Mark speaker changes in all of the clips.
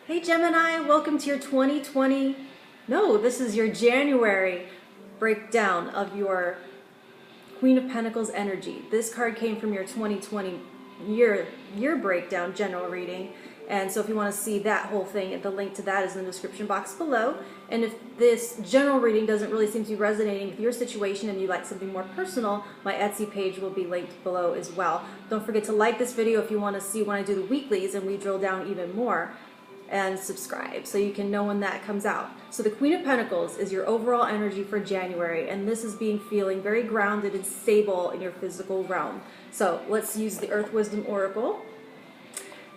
Speaker 1: Hey Gemini, welcome to your 2020, no, this is your January breakdown of your Queen of Pentacles energy. This card came from your 2020 year breakdown general reading. And so if you want to see that whole thing, the link to that is in the description box below. And if this general reading doesn't really seem to be resonating with your situation and you'd like something more personal, my Etsy page will be linked below as well. Don't forget to like this video if you want to see when I do the weeklies and we drill down even more. And subscribe so you can know when that comes out. So the Queen of Pentacles is your overall energy for January, and this is feeling very grounded and stable in your physical realm. So let's use the Earth Wisdom Oracle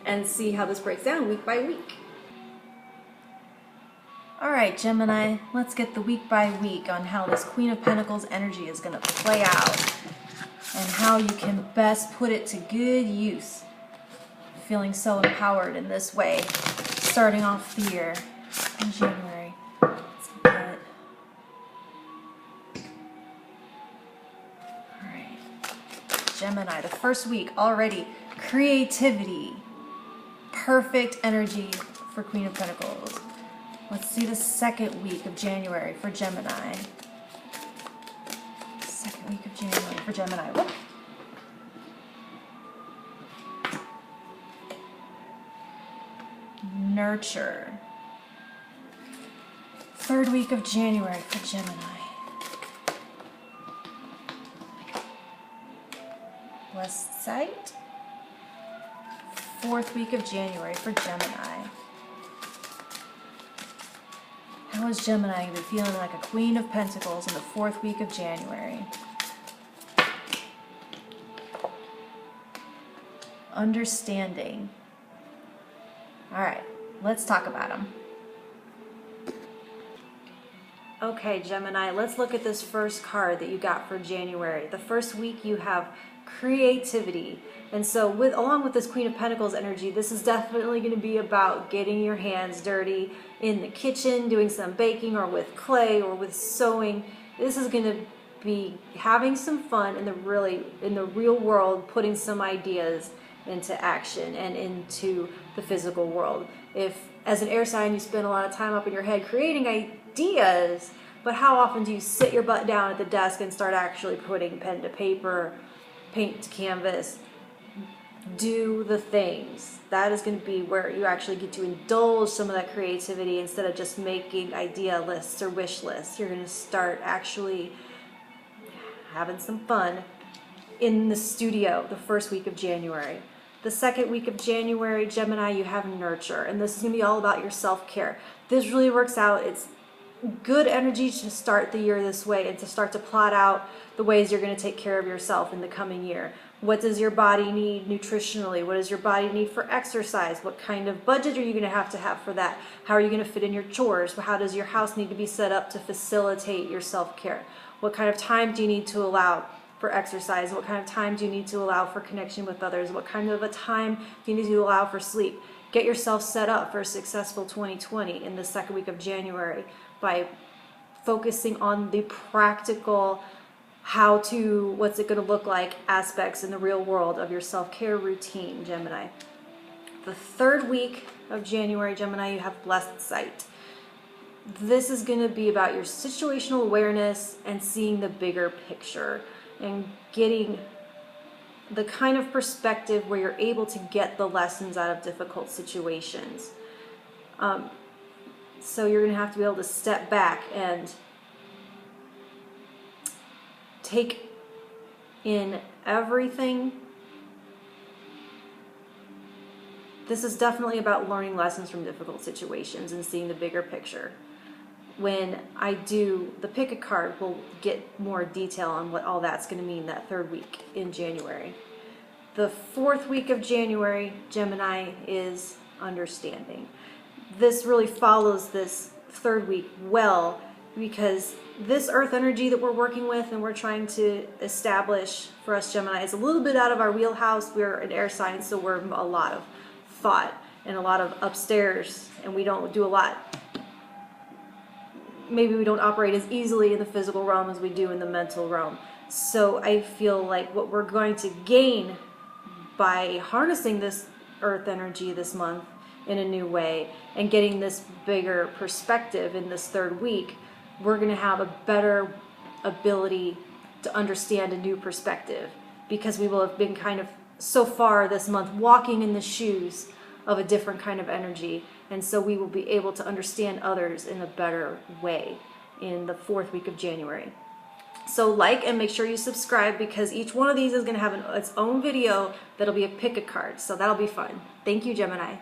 Speaker 1: and see how this breaks down week by week. Alright Gemini, let's get the week by week on how this Queen of Pentacles energy is going to play out and how you can best put it to good use. Feeling so empowered in this way. Starting off the year in January. Let's get... Alright. Gemini, the first week already. Creativity. Perfect energy for Queen of Pentacles. Let's see the second week of January for Gemini. Second week of January for Gemini. Whoop. Nurture. Third week of January for Gemini. Blessed sight. Fourth week of January for Gemini. How is Gemini going to be feeling like a Queen of Pentacles in the fourth week of January? Understanding. Alright, let's talk about them. Okay, Gemini, let's look at this first card that you got for January. The first week you have creativity. And so along with this Queen of Pentacles energy, this is definitely going to be about getting your hands dirty in the kitchen, doing some baking or with clay or with sewing. This is going to be having some fun in the real world, putting some ideas into action and into the physical world. If as an air sign you spend a lot of time up in your head creating ideas, but how often do you sit your butt down at the desk and start actually putting pen to paper, paint to canvas, do the things? That is going to be where you actually get to indulge some of that creativity instead of just making idea lists or wish lists. You're going to start actually having some fun in the studio the first week of January. The second week of January, Gemini, you have nurture, and this is going to be all about your self-care. This really works out. It's good energy to start the year this way and to start to plot out the ways you're going to take care of yourself in the coming year. What does your body need nutritionally? What does your body need for exercise? What kind of budget are you going to have for that? How are you going to fit in your chores? How does your house need to be set up to facilitate your self-care? What kind of time do you need to allow for exercise? What kind of time do you need to allow for connection with others? What kind of a time do you need to allow for sleep? Get yourself set up for a successful 2020 in the second week of January by focusing on the practical what's it going to look like aspects in the real world of your self-care routine, Gemini. The third week of January, Gemini, you have blessed sight. This is going to be about your situational awareness and seeing the bigger picture and getting the kind of perspective where you're able to get the lessons out of difficult situations. So you're going to have to be able to step back and take in everything. This is definitely about learning lessons from difficult situations and seeing the bigger picture. When I do the pick a card, we'll get more detail on what all that's going to mean that third week in January. The fourth week of January, Gemini, is understanding. This really follows this third week well because this earth energy that we're working with and we're trying to establish for us Gemini is a little bit out of our wheelhouse. We're an air sign, so we're a lot of thought and a lot of upstairs, and we don't do a lot. Maybe we don't operate as easily in the physical realm as we do in the mental realm. So I feel like what we're going to gain by harnessing this earth energy this month in a new way and getting this bigger perspective in this third week, we're going to have a better ability to understand a new perspective, because we will have been kind of so far this month walking in the shoes of a different kind of energy, and so we will be able to understand others in a better way in the 4th week of January. So like and make sure you subscribe, because each one of these is going to have its own video that'll be a pick a card, so that'll be fun. Thank you, Gemini.